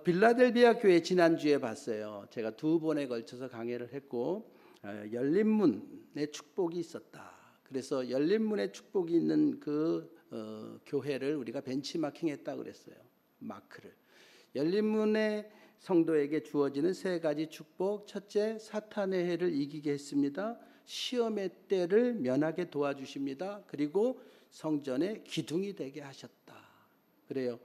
빌라델비아 교회 지난주에 봤어요. 제가 2번에 걸쳐서 강의를 했고 열린문의 축복이 있었다. 그래서 열린문의 축복이 있는 그 교회를 우리가 벤치마킹했다 그랬어요. 마크를. 열린문의 성도에게 주어지는 3가지 축복. 첫째, 사탄의 해를 이기게 했습니다. 시험의 때를 면하게 도와주십니다. 그리고 성전의 기둥이 되게 하셨다. 그래요.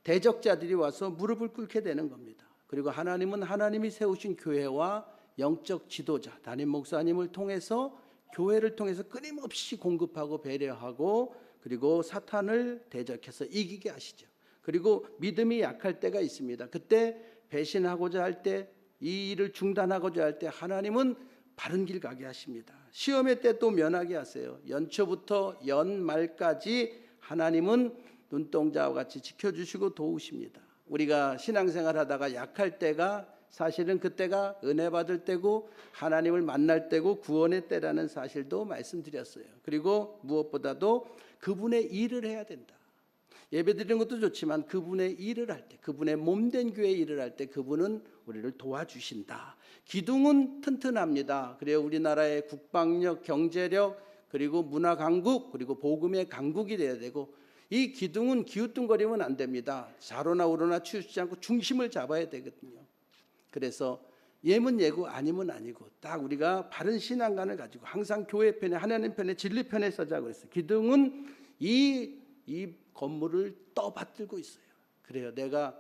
대적자들이 와서 무릎을 꿇게 되는 겁니다. 그리고 하나님은 하나님이 세우신 교회와 영적 지도자, 담임 목사님을 통해서 교회를 통해서 끊임없이 공급하고 배려하고 그리고 사탄을 대적해서 이기게 하시죠. 그리고 믿음이 약할 때가 있습니다. 그때 배신하고자 할 때, 이 일을 중단하고자 할 때 하나님은 바른 길 가게 하십니다. 시험의 때 또 면하게 하세요. 연초부터 연말까지 하나님은 눈동자와 같이 지켜주시고 도우십니다. 우리가 신앙생활 하다가 약할 때가 사실은 그때가 은혜 받을 때고 하나님을 만날 때고 구원의 때라는 사실도 말씀드렸어요. 그리고 무엇보다도 그분의 일을 해야 된다. 예배드리는 것도 좋지만 그분의 일을 할 때, 그분의 몸된 교회 일을 할 때 그분은 우리를 도와주신다. 기둥은 튼튼합니다. 그래요. 우리나라의 국방력, 경제력, 그리고 문화 강국, 그리고 복음의 강국이 돼야 되고 이 기둥은 기우뚱거리면 안 됩니다. 좌로나 우로나 치우치지 않고 중심을 잡아야 되거든요. 그래서 예면 예고 아니면 아니고 딱 우리가 바른 신앙관을 가지고 항상 교회 편에 하나님 편에 진리 편에 서자고 그랬어요. 기둥은 이 건물을 떠받들고 있어요. 그래요. 내가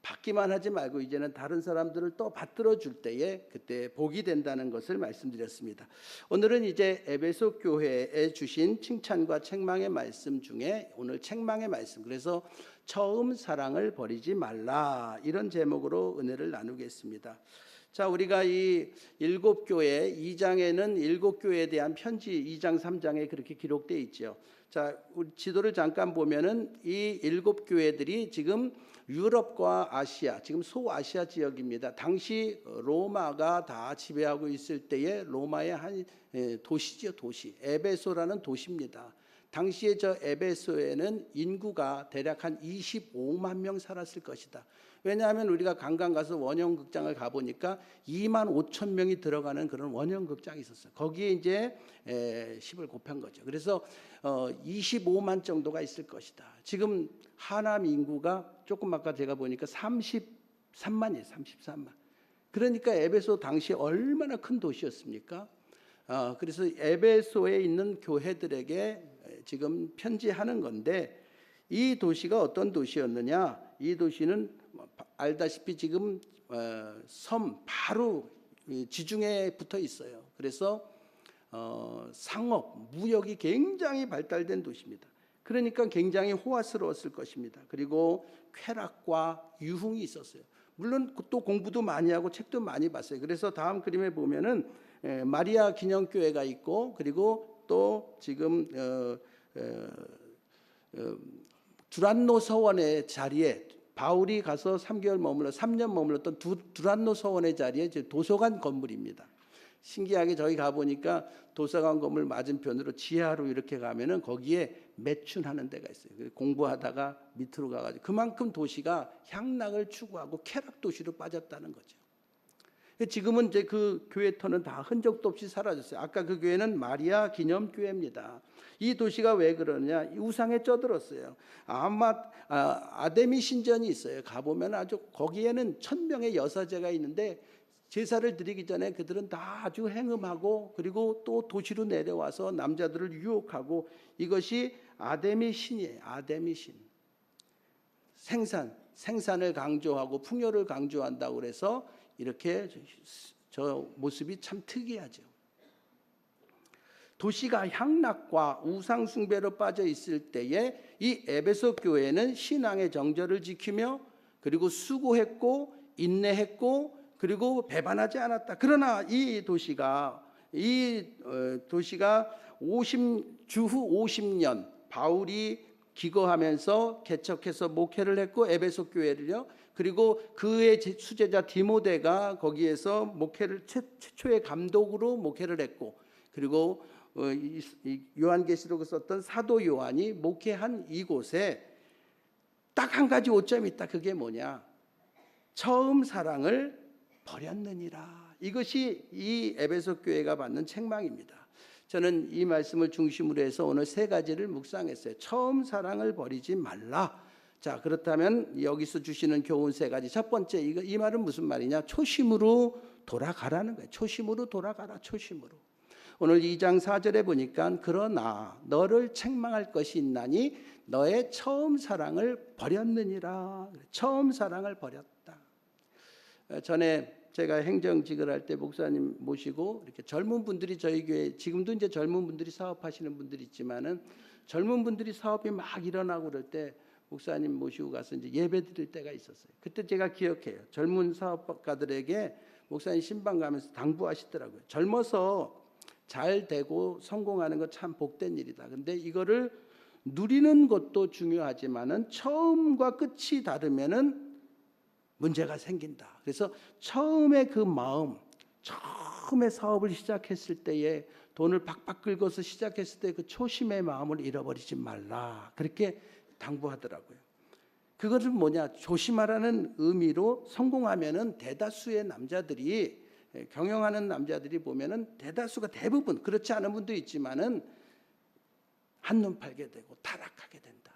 받기만 하지 말고 이제는 다른 사람들을 또 받들어 줄 때에 그때 복이 된다는 것을 말씀드렸습니다. 오늘은 이제 에베소 교회에 주신 칭찬과 책망의 말씀 중에 오늘 책망의 말씀, 그래서 처음 사랑을 버리지 말라, 이런 제목으로 은혜를 나누겠습니다. 자, 우리가 이 7교회 2장에는 7교회에 대한 편지 2장 3장에 그렇게 기록되어 있죠. 자, 우리 지도를 잠깐 보면은 이 7교회들이 지금 유럽과 아시아, 지금 소아시아 지역입니다. 당시 로마가 다 지배하고 있을 때에 로마의 한 도시죠, 도시. 에베소라는 도시입니다. 당시에 저 에베소에는 인구가 대략 한 25만 명 살았을 것이다. 왜냐하면 우리가 관광 가서 원형극장을 가보니까 2만 5천 명이 들어가는 그런 원형극장이 있었어요. 거기에 이제 10을 곱한 거죠. 그래서 25만 정도가 있을 것이다. 지금 하남 인구가 조금 아까 제가 보니까 33만이에요. 33만. 그러니까 에베소 당시 얼마나 큰 도시였습니까? 그래서 에베소에 있는 교회들에게 지금 편지하는 건데 이 도시가 어떤 도시였느냐? 이 도시는 알다시피 지금 섬 바로 지중해에 붙어 있어요. 그래서 상업, 무역이 굉장히 발달된 도시입니다. 그러니까 굉장히 호화스러웠을 것입니다. 그리고 쾌락과 유흥이 있었어요. 물론 또 공부도 많이 하고 책도 많이 봤어요. 그래서 다음 그림에 보면은 마리아 기념교회가 있고 그리고 또 지금 두란노 서원의 자리에 바울이 가서 3개월 머물러 3년 머물렀던 두란노 서원의 자리에 도서관 건물입니다. 신기하게 저희 가보니까 도서관 건물 맞은편으로 지하로 이렇게 가면은 거기에 매춘하는 데가 있어요. 공부하다가 밑으로 가가지고 그만큼 도시가 향락을 추구하고 쾌락 도시로 빠졌다는 거죠. 지금은 이제 그 교회터는 다 흔적도 없이 사라졌어요. 아까 그 교회는 마리아 기념교회입니다. 이 도시가 왜 그러냐? 우상에 쩌들었어요. 아데미 신전이 있어요. 가보면 아주 거기에는 1000명의 여사제가 있는데 제사를 드리기 전에 그들은 다 아주 행음하고 그리고 또 도시로 내려와서 남자들을 유혹하고 이것이 아데미 신이에요. 아데미 신. 생산을 강조하고 풍요를 강조한다고 그래서 이렇게 저 모습이 참 특이하죠. 도시가 향락과 우상 숭배로 빠져 있을 때에 이 에베소 교회는 신앙의 정절을 지키며 그리고 수고했고 인내했고 그리고 배반하지 않았다. 그러나 이 도시가 주후 50년 바울이 기거하면서 개척해서 목회를 했고 에베소 교회를요. 그리고 그의 수제자 디모데가 거기에서 목회를 최초의 감독으로 목회를 했고 그리고 요한계시록을 썼던 사도 요한이 목회한 이곳에 딱 한 가지 오점이 있다. 그게 뭐냐? 처음 사랑을 버렸느니라. 이것이 이 에베소 교회가 받는 책망입니다. 저는 이 말씀을 중심으로 해서 오늘 세 가지를 묵상했어요. 처음 사랑을 버리지 말라. 자, 그렇다면 여기서 주시는 교훈 세 가지. 첫 번째, 이 말은 무슨 말이냐? 초심으로 돌아가라는 거예요. 초심으로 돌아가라. 초심으로. 오늘 2장 4절에 보니까 그러나 너를 책망할 것이 있나니 너의 처음 사랑을 버렸느니라. 처음 사랑을 버렸다. 전에 제가 행정직을 할 때 목사님 모시고 이렇게 젊은 분들이 저희 교회, 지금도 이제 젊은 분들이 사업하시는 분들이 있지만은 젊은 분들이 사업이 막 일어나고 그럴 때 목사님 모시고 가서 이제 예배 드릴 때가 있었어요. 그때 제가 기억해요. 젊은 사업가들에게 목사님 신방 가면서 당부하시더라고요. 젊어서 잘 되고 성공하는 거 참 복된 일이다. 근데 이거를 누리는 것도 중요하지만은 처음과 끝이 다르면은 문제가 생긴다. 그래서 처음에 그 마음, 처음에 사업을 시작했을 때에 돈을 박박 긁어서 시작했을 때 그 초심의 마음을 잃어버리지 말라. 그렇게 당부하더라고요. 그것은 뭐냐? 조심하라는 의미로 성공하면은 대다수의 남자들이, 경영하는 남자들이 보면은 대다수가 대부분, 그렇지 않은 분도 있지만은 한눈 팔게 되고 타락하게 된다.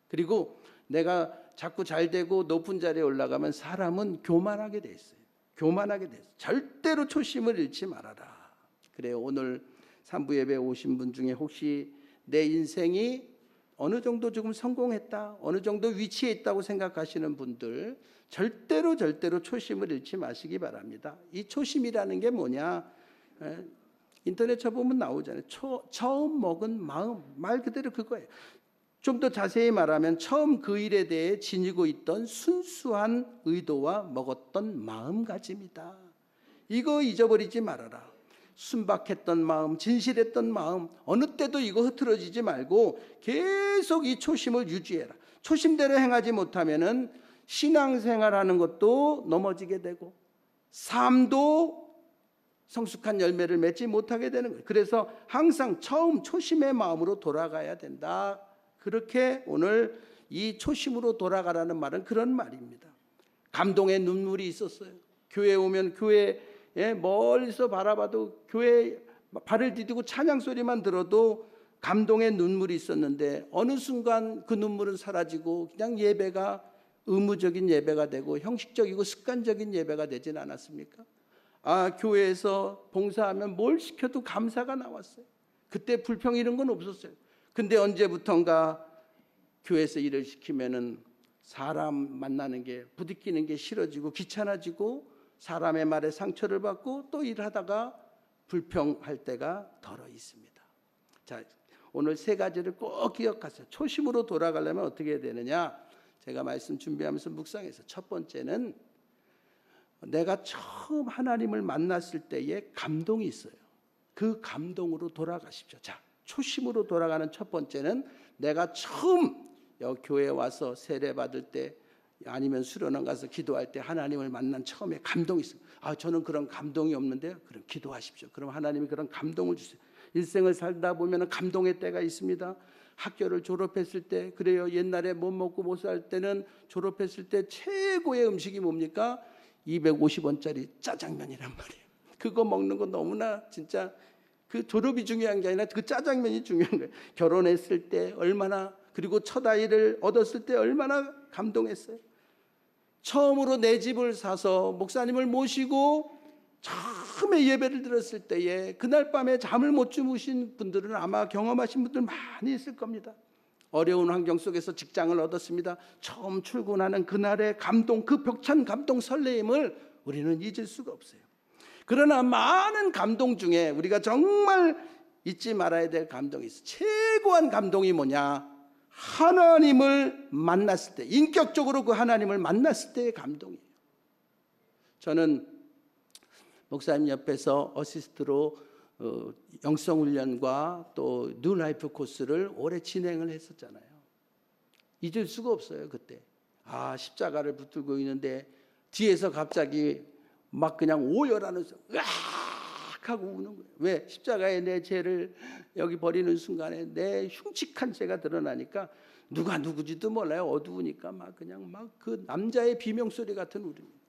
그리고 내가 자꾸 잘 되고 높은 자리에 올라가면 사람은 교만하게 돼 있어요. 교만하게 돼 있어요. 절대로 초심을 잃지 말아라. 그래요. 오늘 3부 예배 오신 분 중에 혹시 내 인생이 어느 정도 조금 성공했다, 어느 정도 위치에 있다고 생각하시는 분들 절대로 초심을 잃지 마시기 바랍니다. 이 초심이라는 게 뭐냐? 인터넷 쳐보면 나오잖아요. 처음 먹은 마음, 말 그대로 그거예요. 좀 더 자세히 말하면 처음 그 일에 대해 지니고 있던 순수한 의도와 먹었던 마음가짐이다. 이거 잊어버리지 말아라. 순박했던 마음, 진실했던 마음, 어느 때도 이거 흐트러지지 말고 계속 이 초심을 유지해라. 초심대로 행하지 못하면은 신앙생활하는 것도 넘어지게 되고 삶도 성숙한 열매를 맺지 못하게 되는 거예요. 그래서 항상 처음 초심의 마음으로 돌아가야 된다. 그렇게 오늘 이 초심으로 돌아가라는 말은 그런 말입니다. 감동의 눈물이 있었어요. 교회 오면 교회에 멀리서 바라봐도 교회 발을 디디고 찬양 소리만 들어도 감동의 눈물이 있었는데 어느 순간 그 눈물은 사라지고 그냥 예배가 의무적인 예배가 되고 형식적이고 습관적인 예배가 되진 않았습니까? 교회에서 봉사하면 뭘 시켜도 감사가 나왔어요. 그때 불평 이런 건 없었어요. 근데 언제부턴가 교회에서 일을 시키면은 사람 만나는 게, 부딪히는 게 싫어지고 귀찮아지고 사람의 말에 상처를 받고 또 일하다가 불평할 때가 덜어 있습니다. 자, 오늘 세 가지를 꼭 기억하세요. 초심으로 돌아가려면 어떻게 해야 되느냐? 제가 말씀 준비하면서 묵상해서 첫 번째는 내가 처음 하나님을 만났을 때의 감동이 있어요. 그 감동으로 돌아가십시오. 자, 초심으로 돌아가는 첫 번째는 내가 처음 교회에 와서 세례 받을 때 아니면 수련원 가서 기도할 때 하나님을 만난 처음에 감동이 있어요. 저는 그런 감동이 없는데요. 그럼 기도하십시오. 그럼 하나님이 그런 감동을 주세요. 일생을 살다 보면 감동의 때가 있습니다. 학교를 졸업했을 때 그래요. 옛날에 못 먹고 못 살 때는 졸업했을 때 최고의 음식이 뭡니까? 250원짜리 짜장면이란 말이에요. 그거 먹는 거 너무나 진짜 그 졸업이 중요한 게 아니라 그 짜장면이 중요한 거예요. 결혼했을 때 얼마나, 그리고 첫 아이를 얻었을 때 얼마나 감동했어요. 처음으로 내 집을 사서 목사님을 모시고 처음에 예배를 드렸을 때에 그날 밤에 잠을 못 주무신 분들은 아마 경험하신 분들 많이 있을 겁니다. 어려운 환경 속에서 직장을 얻었습니다. 처음 출근하는 그날의 감동, 그 벅찬 감동, 설레임을 우리는 잊을 수가 없어요. 그러나 많은 감동 중에 우리가 정말 잊지 말아야 될 감동이 있어요. 최고한 감동이 뭐냐? 하나님을 만났을 때, 인격적으로 그 하나님을 만났을 때의 감동이에요. 저는 목사님 옆에서 어시스트로 영성훈련과 또 뉴라이프 코스를 오래 진행을 했었잖아요. 잊을 수가 없어요. 그때 십자가를 붙들고 있는데 뒤에서 갑자기 막 그냥 오열하면서 으악 하고 우는 거예요. 왜? 십자가에 내 죄를 여기 버리는 순간에 내 흉측한 죄가 드러나니까 누가 누구지도 몰라요. 어두우니까 막 그냥 막 그 남자의 비명소리 같은 울음입니다.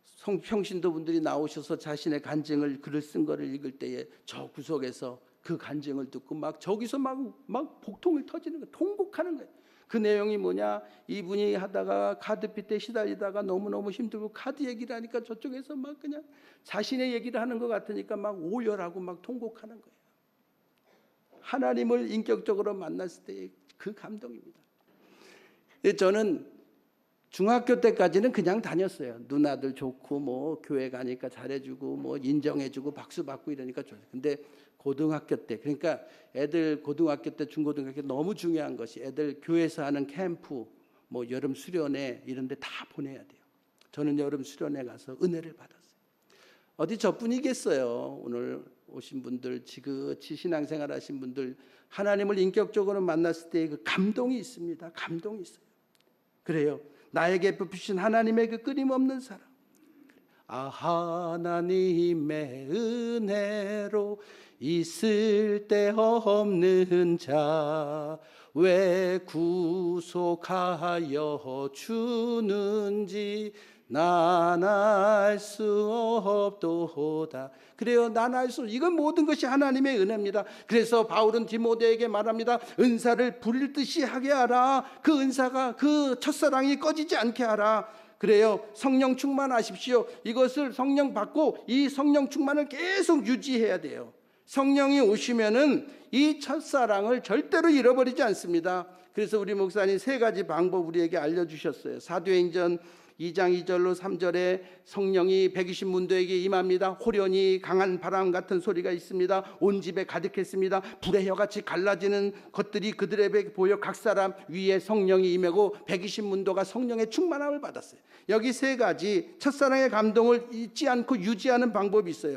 성평신도 분들이 나오셔서 자신의 간증을 글을 쓴 거를 읽을 때에 저 구석에서 그 간증을 듣고 막 저기서 막 복통을 터지는 거예요. 통곡하는 거예요. 그 내용이 뭐냐? 이분이 하다가 카드빚에 시달리다가 너무너무 힘들고 카드 얘기를 하니까 저쪽에서 막 그냥 자신의 얘기를 하는 것 같으니까 막 오열하고 막 통곡하는 거예요. 하나님을 인격적으로 만났을 때의 그 감동입니다. 저는 중학교 때까지는 그냥 다녔어요. 누나들 좋고 뭐 교회 가니까 잘해주고 뭐 인정해주고 박수 받고 이러니까 좋아요. 근데 고등학교 때, 그러니까 애들 고등학교 때 중고등학교 때 너무 중요한 것이 애들 교회에서 하는 캠프 뭐 여름 수련회 이런 데 다 보내야 돼요. 저는 여름 수련회 가서 은혜를 받았어요. 어디 저뿐이겠어요. 오늘 오신 분들, 지긋이 신앙생활 하신 분들, 하나님을 인격적으로 만났을 때 그 감동이 있습니다. 감동이 있어요. 그래요. 나에게 베푸신 하나님의 그 끊임없는 사랑. 하나님의 은혜로 있을 데 없는 자 왜 구속하여 주는지 난 알 수 없도다. 그래요. 난 알 수, 이건 모든 것이 하나님의 은혜입니다. 그래서 바울은 디모데에게 말합니다. 은사를 부릴 듯이 하게 하라. 그 은사가, 그 첫사랑이 꺼지지 않게 하라. 그래요. 성령 충만하십시오. 이것을 성령 받고 이 성령 충만을 계속 유지해야 돼요. 성령이 오시면은 이 첫사랑을 절대로 잃어버리지 않습니다. 그래서 우리 목사님 세 가지 방법 우리에게 알려주셨어요. 사도행전 2장 2절로 3절에 성령이 120문도에게 임합니다. 호련히 강한 바람 같은 소리가 있습니다. 온 집에 가득했습니다. 불의 혀같이 갈라지는 것들이 그들에게 보여 각 사람 위에 성령이 임하고 120문도가 성령의 충만함을 받았어요. 여기 세 가지 첫사랑의 감동을 잊지 않고 유지하는 방법이 있어요.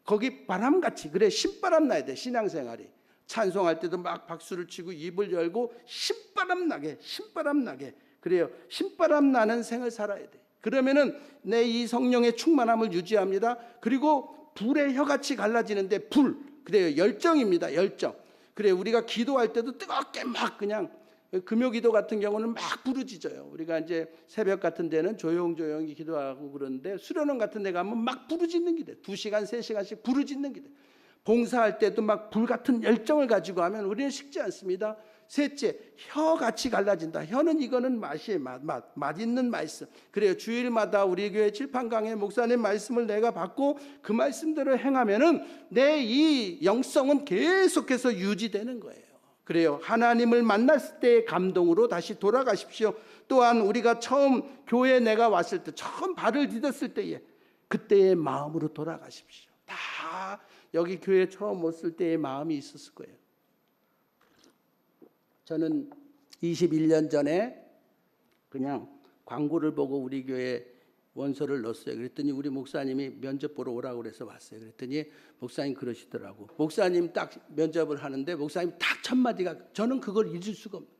거기 바람같이, 그래, 신바람 나야 돼. 신앙생활이 찬송할 때도 막 박수를 치고 입을 열고 신바람 나게, 신바람 나게. 그래요. 신바람 나는 생을 살아야 돼. 그러면은 내 이 성령의 충만함을 유지합니다. 그리고 불의 혀같이 갈라지는데 불, 그래요. 열정입니다. 열정. 그래, 우리가 기도할 때도 뜨겁게 막 그냥 금요기도 같은 경우는 막 부르짖어요. 우리가 이제 새벽 같은 데는 조용조용히 기도하고 그러는데 수련원 같은 데 가면 막 부르짖는 게 돼. 2시간, 3시간씩 부르짖는 게 돼. 봉사할 때도 막 불같은 열정을 가지고 하면 우리는 식지 않습니다. 셋째, 혀같이 갈라진다. 혀는 이거는 맛이에요. 맛있는 말씀. 그래요. 주일마다 우리 교회 칠판강의 목사님 말씀을 내가 받고 그 말씀대로 행하면은 내 이 영성은 계속해서 유지되는 거예요. 그래요. 하나님을 만났을 때의 감동으로 다시 돌아가십시오. 또한 우리가 처음 교회에 내가 왔을 때, 처음 발을 디뎠을 때에 그때의 마음으로 돌아가십시오. 다 여기 교회 처음 왔을 때의 마음이 있었을 거예요. 저는 21년 전에 그냥 광고를 보고 우리 교회 원서를 넣었어요. 그랬더니 우리 목사님이 면접 보러 오라고 그래서 왔어요. 그랬더니 목사님 그러시더라고. 목사님 딱 면접을 하는데 목사님 딱 첫 마디가, 저는 그걸 잊을 수가 없어요.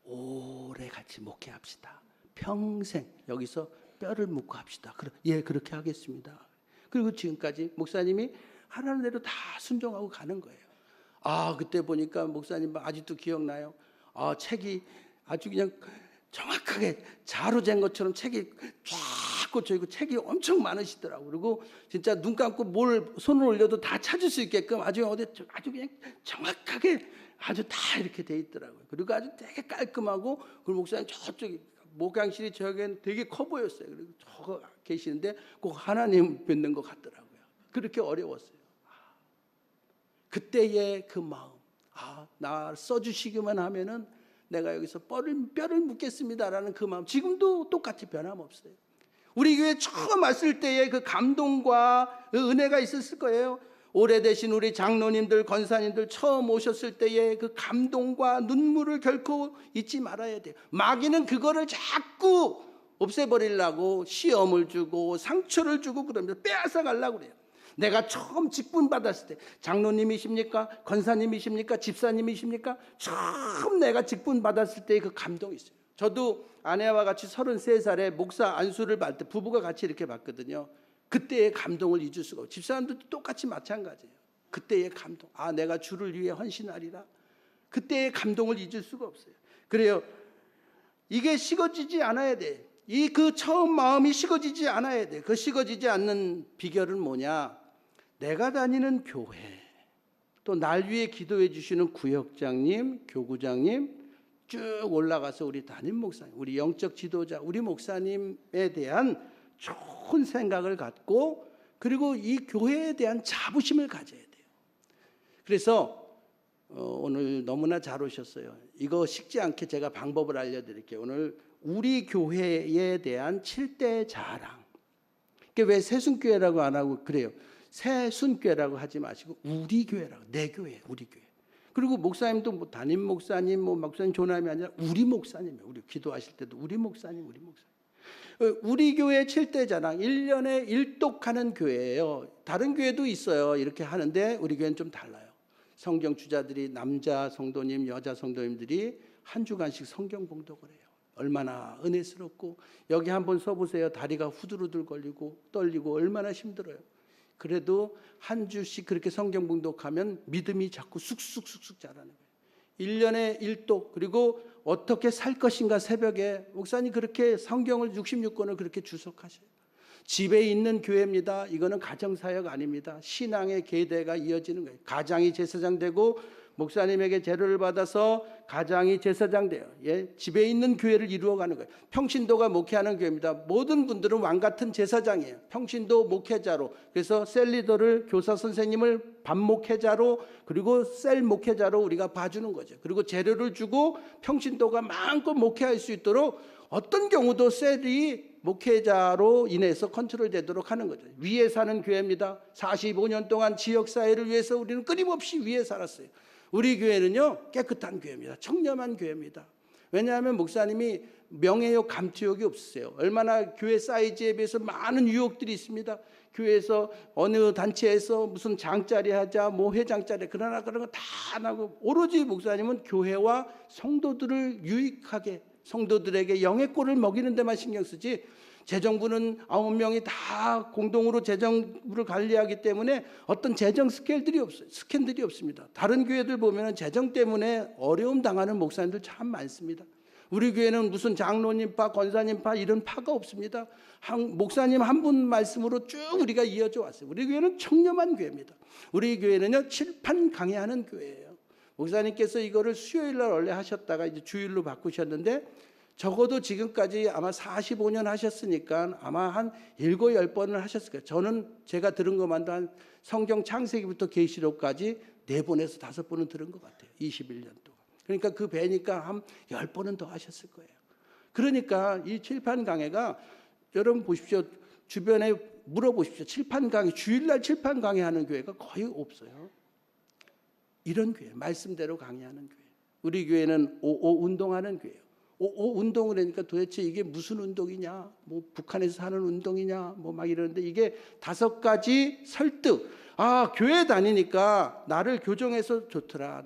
오래 같이 목회합시다. 평생 여기서 뼈를 묻고 합시다. 예, 그렇게 하겠습니다. 그리고 지금까지 목사님이 하라는 대로 다 순종하고 가는 거예요. 그때 보니까 목사님 아직도 기억나요. 책이 아주 그냥 정확하게 자로 잰 것처럼 책이 쫙 꽂혀있고 책이 엄청 많으시더라고요. 그리고 진짜 눈 감고 뭘 손을 올려도 다 찾을 수 있게끔 아주 그냥 정확하게 아주 다 이렇게 돼 있더라고요. 그리고 아주 되게 깔끔하고, 그리고 목사님 저쪽에 목양실이 저기엔 되게 커 보였어요. 그리고 저거 계시는데 꼭 하나님 뵙는 것 같더라고요. 그렇게 어려웠어요. 그때의 그 마음, 나 써주시기만 하면은 내가 여기서 뼈를 묻겠습니다라는 그 마음, 지금도 똑같이 변함없어요. 우리 교회 처음 왔을 때의 그 감동과 그 은혜가 있었을 거예요. 오래되신 우리 장로님들, 권사님들 처음 오셨을 때의 그 감동과 눈물을 결코 잊지 말아야 돼요. 마귀는 그거를 자꾸 없애버리려고 시험을 주고 상처를 주고 그러면서 빼앗아 가려고 그래요. 내가 처음 직분 받았을 때, 장로님이십니까? 권사님이십니까? 집사님이십니까? 처음 내가 직분 받았을 때의 그 감동이 있어요. 저도 아내와 같이 33살에 목사 안수를 받을 때 부부가 같이 이렇게 받거든요. 그때의 감동을 잊을 수가 없어요. 집사람들도 똑같이 마찬가지예요. 그때의 감동. 내가 주를 위해 헌신하리라. 그때의 감동을 잊을 수가 없어요. 그래요. 이게 식어지지 않아야 돼. 그 처음 마음이 식어지지 않아야 돼. 그 식어지지 않는 비결은 뭐냐? 내가 다니는 교회, 또 날 위해 기도해 주시는 구역장님, 교구장님, 쭉 올라가서 우리 담임 목사님, 우리 영적 지도자, 우리 목사님에 대한 좋은 생각을 갖고, 그리고 이 교회에 대한 자부심을 가져야 돼요. 그래서 오늘 너무나 잘 오셨어요. 이거 식지 않게 제가 방법을 알려드릴게요. 오늘 우리 교회에 대한 7대 자랑. 그게 왜 새순교회라고 안 하고 그래요? 새순교회라고 하지 마시고 우리 교회라고. 내 교회, 우리 교회. 그리고 목사님도 뭐 담임 목사님, 뭐 목사님 조남이 아니라 우리 목사님이에요. 우리 기도하실 때도 우리 목사님, 우리 목사님. 우리 교회 7대 자랑, 1년에 1독하는 교회예요. 다른 교회도 있어요. 이렇게 하는데 우리 교회는 좀 달라요. 성경 주자들이 남자 성도님, 여자 성도님들이 한 주간씩 성경 봉독을 해요. 얼마나 은혜스럽고, 여기 한번 서보세요. 다리가 후들후들 걸리고 떨리고 얼마나 힘들어요. 그래도 한 주씩 그렇게 성경 봉독하면 믿음이 자꾸 쑥쑥쑥쑥 자라는 거예요. 1년에 1독, 그리고 어떻게 살 것인가 새벽에 목사님 그렇게 성경을 66권을 그렇게 주석하셔요. 집에 있는 교회입니다. 이거는 가정사역 아닙니다. 신앙의 계대가 이어지는 거예요. 가장이 제사장 되고 목사님에게 재료를 받아서 가장이 제사장 돼요. 예, 집에 있는 교회를 이루어가는 거예요. 평신도가 목회하는 교회입니다. 모든 분들은 왕 같은 제사장이에요. 평신도 목회자로. 그래서 셀리더를, 교사 선생님을 반목회자로, 그리고 셀 목회자로 우리가 봐주는 거죠. 그리고 재료를 주고 평신도가 마음껏 목회할 수 있도록 어떤 경우도 셀이 목회자로 인해서 컨트롤 되도록 하는 거죠. 위에 사는 교회입니다. 45년 동안 지역사회를 위해서 우리는 끊임없이 위에 살았어요. 우리 교회는요, 깨끗한 교회입니다. 청렴한 교회입니다. 왜냐하면 목사님이 명예욕, 감투욕이 없으세요. 얼마나 교회 사이즈에 비해서 많은 유혹들이 있습니다. 교회에서 어느 단체에서 무슨 장짜리 하자, 뭐 회장짜리, 그러나 그런 거 다 안 하고, 오로지 목사님은 교회와 성도들을 유익하게, 성도들에게 영의 꼴을 먹이는 데만 신경 쓰지, 재정부는 9명이 다 공동으로 재정부를 관리하기 때문에 어떤 재정 스캔들이 없습니다. 다른 교회들 보면 재정 때문에 어려움 당하는 목사님들 참 많습니다. 우리 교회는 무슨 장로님파, 권사님파 이런 파가 없습니다. 목사님 한 분 말씀으로 쭉 우리가 이어져 왔어요. 우리 교회는 청렴한 교회입니다. 우리 교회는요, 칠판 강해하는 교회예요. 목사님께서 이거를 수요일 날 원래 하셨다가 이제 주일로 바꾸셨는데, 적어도 지금까지 아마 45년 하셨으니까 아마 한 7, 10번을 하셨을 거예요. 저는 제가 들은 것만도 한 성경 창세기부터 계시록까지 4번에서 5번은 들은 것 같아요. 21년 동안. 그러니까 그 배니까 한 10번은 더 하셨을 거예요. 그러니까 이 칠판 강해가, 여러분 보십시오. 주변에 물어보십시오. 칠판 강해, 주일날 칠판 강해하는 교회가 거의 없어요. 이런 교회, 말씀대로 강해하는 교회. 우리 교회는 5.5 운동하는 교회예요. 5.5 운동을 하니까 도대체 이게 무슨 운동이냐, 뭐 북한에서 하는 운동이냐, 뭐 막 이러는데, 이게 5가지 설득. 아, 교회 다니니까 나를 교정해서 좋더라.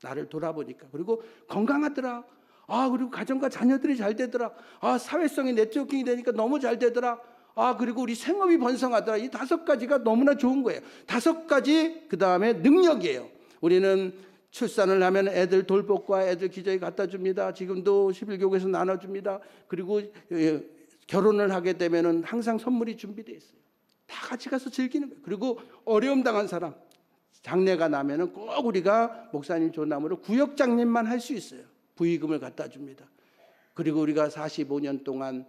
나를 돌아보니까. 그리고 건강하더라. 아, 그리고 가정과 자녀들이 잘 되더라. 아, 사회성이 네트워킹이 되니까 너무 잘 되더라. 아, 그리고 우리 생업이 번성하더라. 이 5가지가 너무나 좋은 거예요. 5가지, 그 다음에 능력이에요. 우리는 출산을 하면 애들 돌복과 애들 기저귀 갖다 줍니다. 지금도 11교구에서 나눠줍니다. 그리고 결혼을 하게 되면은 항상 선물이 준비되어 있어요. 다 같이 가서 즐기는 거예요. 그리고 어려움 당한 사람, 장례가 나면은 꼭 우리가 목사님 조남으로 구역장님만 할 수 있어요. 부의금을 갖다 줍니다. 그리고 우리가 45년 동안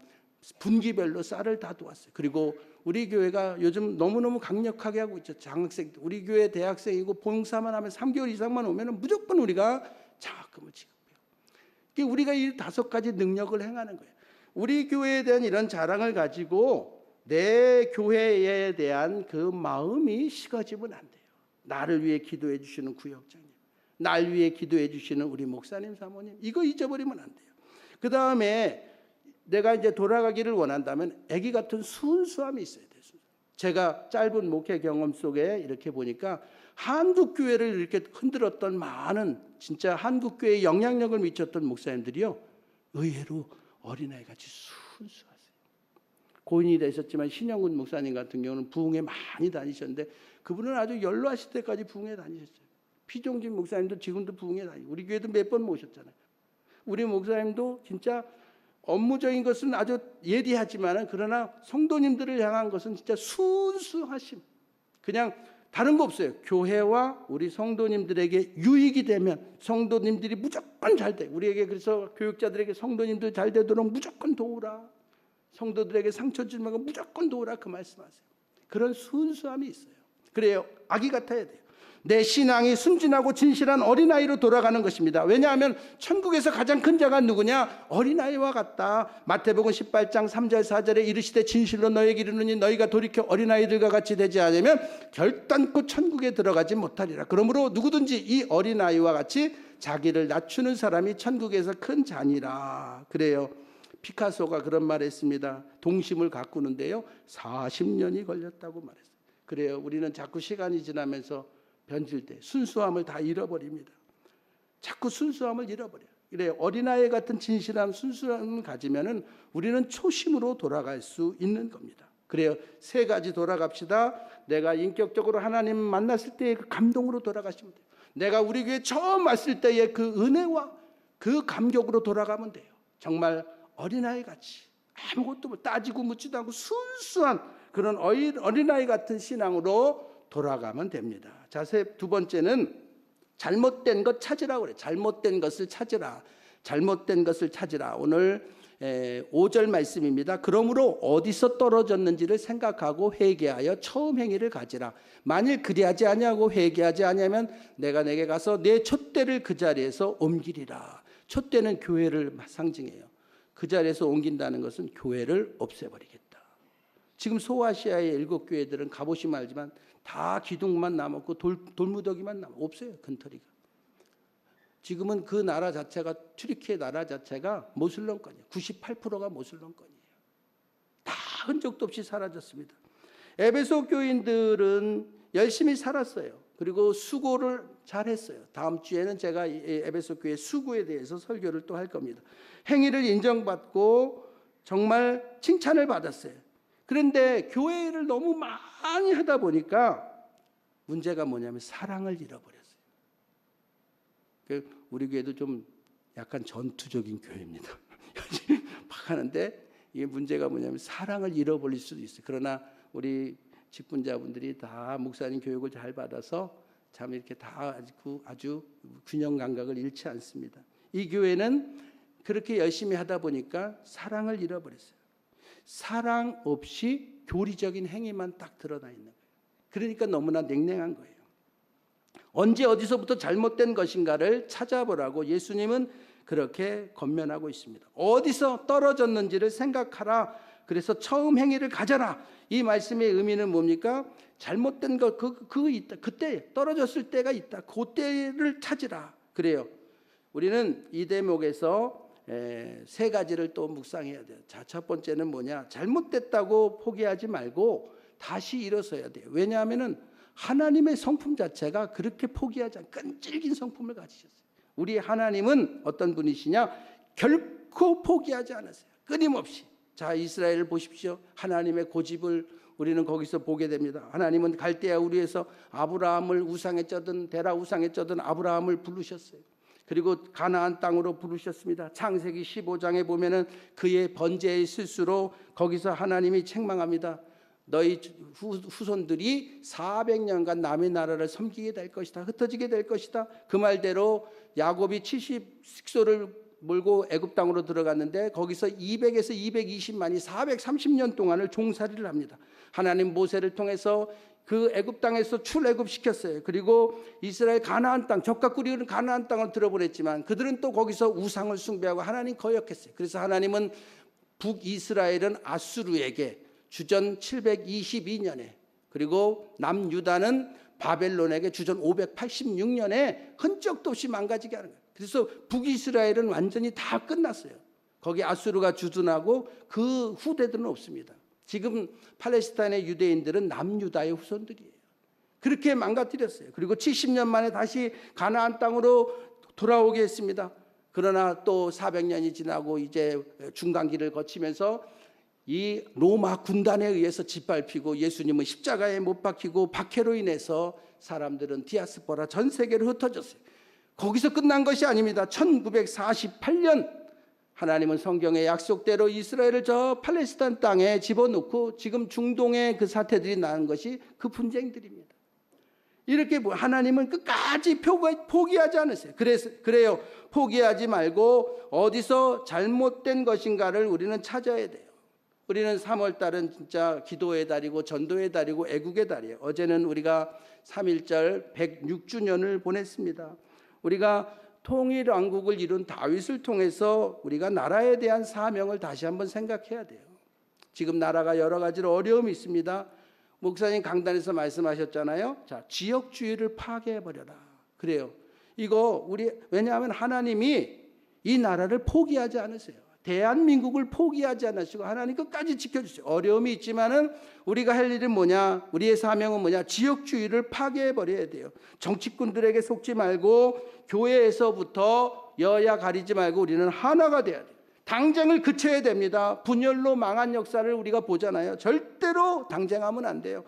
분기별로 쌀을 다 도왔어요. 그리고 우리 교회가 요즘 너무너무 강력하게 하고 있죠. 장학생, 우리 교회 대학생이고 봉사만 하면 3개월 이상만 오면 무조건 우리가 장학금을 지급해요. 우리가 이 5가지 능력을 행하는 거예요. 우리 교회에 대한 이런 자랑을 가지고 내 교회에 대한 그 마음이 식어지면 안 돼요. 나를 위해 기도해 주시는 구역장님, 날 위해 기도해 주시는 우리 목사님, 사모님, 이거 잊어버리면 안 돼요. 그 다음에 내가 이제 돌아가기를 원한다면 아기 같은 순수함이 있어야 돼요. 제가 짧은 목회 경험 속에 이렇게 보니까 한국 교회를 이렇게 흔들었던 많은, 진짜 한국 교회에 영향력을 미쳤던 목사님들이요, 의외로 어린아이 같이 순수하세요. 고인이 되셨지만 신영근 목사님 같은 경우는 부흥회 많이 다니셨는데, 그분은 아주 연로하실 때까지 부흥회 다니셨어요. 피종진 목사님도 지금도 부흥회 다니고 우리 교회도 몇 번 모셨잖아요. 우리 목사님도 진짜 업무적인 것은 아주 예리하지만 그러나 성도님들을 향한 것은 진짜 순수하심. 그냥 다른 거 없어요. 교회와 우리 성도님들에게 유익이 되면 성도님들이 무조건 잘 돼. 우리에게 그래서 교육자들에게 성도님들 잘 되도록 무조건 도우라. 성도들에게 상처 주지 말고 무조건 도우라 그 말씀하세요. 그런 순수함이 있어요. 그래요. 아기 같아야 돼요. 내 신앙이 순진하고 진실한 어린아이로 돌아가는 것입니다. 왜냐하면 천국에서 가장 큰 자가 누구냐? 어린아이와 같다. 마태복음 18장 3절 4절에 이르시되 진실로 너희에게 이르노니 너희가 돌이켜 어린아이들과 같이 되지 않으면 결단코 천국에 들어가지 못하리라. 그러므로 누구든지 이 어린아이와 같이 자기를 낮추는 사람이 천국에서 큰 자니라. 그래요. 피카소가 그런 말을 했습니다. 동심을 가꾸는데요 40년이 걸렸다고 말했어요. 그래요. 우리는 자꾸 시간이 지나면서 변질 때 순수함을 다 잃어버립니다. 자꾸 순수함을 잃어버려요. 그래요. 어린아이 같은 진실함, 순수함을 가지면은 우리는 초심으로 돌아갈 수 있는 겁니다. 그래요. 세 가지 돌아갑시다. 내가 인격적으로 하나님 만났을 때의 그 감동으로 돌아가시면 돼요. 내가 우리 교회 처음 왔을 때의 그 은혜와 그 감격으로 돌아가면 돼요. 정말 어린아이 같이 아무것도 따지고 묻지도 않고 순수한 그런 어린아이 같은 신앙으로 돌아가면 됩니다. 자, 두 번째는 잘못된 것 찾으라 그래요. 잘못된 것을 찾으라. 잘못된 것을 찾으라. 오늘 5절 말씀입니다. 그러므로 어디서 떨어졌는지를 생각하고 회개하여 처음 행위를 가지라. 만일 그리하지 아니하고 회개하지 아니하면 내가 내게 가서 내 촛대를 그 자리에서 옮기리라. 촛대는 교회를 상징해요. 그 자리에서 옮긴다는 것은 교회를 없애버리겠다. 지금 소아시아의 7교회들은 가보시면 알지만 다 기둥만 남았고 돌무더기만 남았고 없어요. 근터리가. 지금은 그 나라 자체가 튀르키예 나라 자체가 모슬렘권이에요. 98%가 모슬렘권이에요. 다 흔적도 없이 사라졌습니다. 에베소 교인들은 열심히 살았어요. 그리고 수고를 잘했어요. 다음 주에는 제가 에베소 교회 수고에 대해서 설교를 또 할 겁니다. 행위를 인정받고 정말 칭찬을 받았어요. 그런데 교회를 너무 많이 하다 보니까 문제가 뭐냐면 사랑을 잃어버렸어요. 우리 교회도 좀 약간 전투적인 교회입니다. 막 하는데 이게 문제가 뭐냐면 사랑을 잃어버릴 수도 있어요. 그러나 우리 직분자분들이 다 목사님 교육을 잘 받아서 참 이렇게 다 아주 균형 감각을 잃지 않습니다. 이 교회는 그렇게 열심히 하다 보니까 사랑을 잃어버렸어요. 사랑 없이 교리적인 행위만 딱 드러나 있는 거예요. 그러니까 너무나 냉랭한 거예요. 언제 어디서부터 잘못된 것인가를 찾아보라고 예수님은 그렇게 권면하고 있습니다. 어디서 떨어졌는지를 생각하라. 그래서 처음 행위를 가져라. 이 말씀의 의미는 뭡니까? 잘못된 것 그거 있다. 그때 떨어졌을 때가 있다. 그때를 찾으라. 그래요. 우리는 이 대목에서 세 가지를 또 묵상해야 돼요. 자, 첫 번째는 뭐냐? 잘못됐다고 포기하지 말고 다시 일어서야 돼요. 왜냐하면은 하나님의 성품 자체가 그렇게 포기하지 않고 끈질긴 성품을 가지셨어요. 우리 하나님은 어떤 분이시냐? 결코 포기하지 않았어요. 끊임없이. 자, 이스라엘을 보십시오. 하나님의 고집을 우리는 거기서 보게 됩니다. 하나님은 갈대아 우리에서 아브라함을 우상에 쩌든 데라 우상에 쩌든 아브라함을 부르셨어요. 그리고 가나안 땅으로 부르셨습니다. 창세기 15장에 보면은 그의 번제의 실수로 거기서 하나님이 책망합니다. 너희 후손들이 400년간 남의 나라를 섬기게 될 것이다. 흩어지게 될 것이다. 그 말대로 야곱이 70식소를 몰고 애굽 땅으로 들어갔는데 거기서 200에서 220만이 430년 동안을 종살이를 합니다. 하나님 모세를 통해서 그 애굽 땅에서 출애굽 시켰어요. 그리고 이스라엘 가나안 땅, 젖과 꿀이 흐르는 가나안 땅을 들어보냈지만 그들은 또 거기서 우상을 숭배하고 하나님 거역했어요. 그래서 하나님은 북이스라엘은 아수르에게 주전 722년에 그리고 남유다는 바벨론에게 주전 586년에 흔적도 없이 망가지게 하는 거예요. 그래서 북이스라엘은 완전히 다 끝났어요. 거기 아수르가 주둔하고 그 후대들은 없습니다. 지금 팔레스타인의 유대인들은 남유다의 후손들이에요. 그렇게 망가뜨렸어요. 그리고 70년 만에 다시 가나안 땅으로 돌아오게 했습니다. 그러나 또 400년이 지나고 이제 중간기를 거치면서 이 로마 군단에 의해서 짓밟히고 예수님은 십자가에 못 박히고 박해로 인해서 사람들은 디아스포라 전 세계로 흩어졌어요. 거기서 끝난 것이 아닙니다. 1948년 하나님은 성경의 약속대로 이스라엘을 저 팔레스타인 땅에 집어넣고 지금 중동의 그 사태들이 나는 것이 그 분쟁들입니다. 이렇게 하나님은 끝까지 포기하지 않으세요. 그래요. 포기하지 말고 어디서 잘못된 것인가를 우리는 찾아야 돼요. 우리는 3월달은 진짜 기도의 달이고 전도의 달이고 애국의 달이에요. 어제는 우리가 3.1절 106주년을 보냈습니다. 우리가 통일왕국을 이룬 다윗을 통해서 우리가 나라에 대한 사명을 다시 한번 생각해야 돼요. 지금 나라가 여러 가지로 어려움이 있습니다. 목사님 강단에서 말씀하셨잖아요. 자, 지역주의를 파괴해버려라. 그래요. 이거 왜냐하면 하나님이 이 나라를 포기하지 않으세요. 대한민국을 포기하지 않으시고 하나님 끝까지 지켜주세요. 어려움이 있지만은 우리가 할 일은 뭐냐? 우리의 사명은 뭐냐? 지역주의를 파괴해버려야 돼요. 정치꾼들에게 속지 말고 교회에서부터 여야 가리지 말고 우리는 하나가 돼야 돼요. 당쟁을 그쳐야 됩니다. 분열로 망한 역사를 우리가 보잖아요. 절대로 당쟁하면 안 돼요.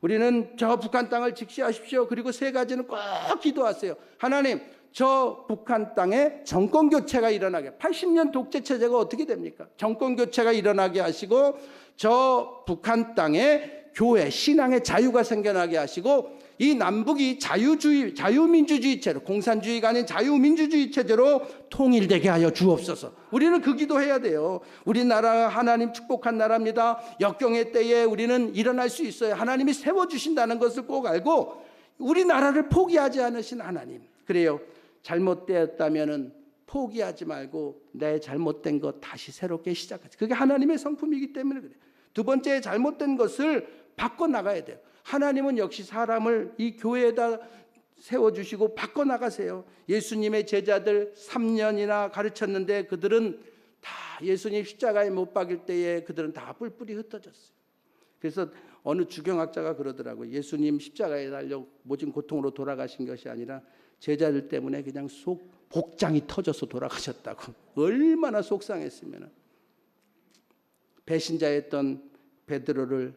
우리는 저 북한 땅을 직시하십시오. 그리고 세 가지는 꼭 기도하세요. 하나님, 저 북한 땅에 정권교체가 일어나게, 80년 독재체제가 어떻게 됩니까? 정권교체가 일어나게 하시고 저 북한 땅에 교회, 신앙의 자유가 생겨나게 하시고 이 남북이 자유민주주의 체제로, 공산주의가 아닌 자유민주주의 체제로 통일되게 하여 주옵소서. 우리는 그 기도해야 돼요. 우리나라 하나님 축복한 나라입니다. 역경의 때에 우리는 일어날 수 있어요. 하나님이 세워주신다는 것을 꼭 알고 우리나라를 포기하지 않으신 하나님. 그래요. 잘못되었다면 포기하지 말고 내 잘못된 것 다시 새롭게 시작하자. 그게 하나님의 성품이기 때문에 그래요. 두 번째, 잘못된 것을 바꿔나가야 돼요. 하나님은 역시 사람을 이 교회에다 세워주시고 바꿔나가세요. 예수님의 제자들 3년이나 가르쳤는데 그들은 다 예수님 십자가에 못 박일 때에 그들은 다 뿔뿔이 흩어졌어요. 그래서 어느 주경학자가 그러더라고요. 예수님 십자가에 달려 모진 고통으로 돌아가신 것이 아니라 제자들 때문에 그냥 복장이 터져서 돌아가셨다고. 얼마나 속상했으면. 배신자였던 베드로를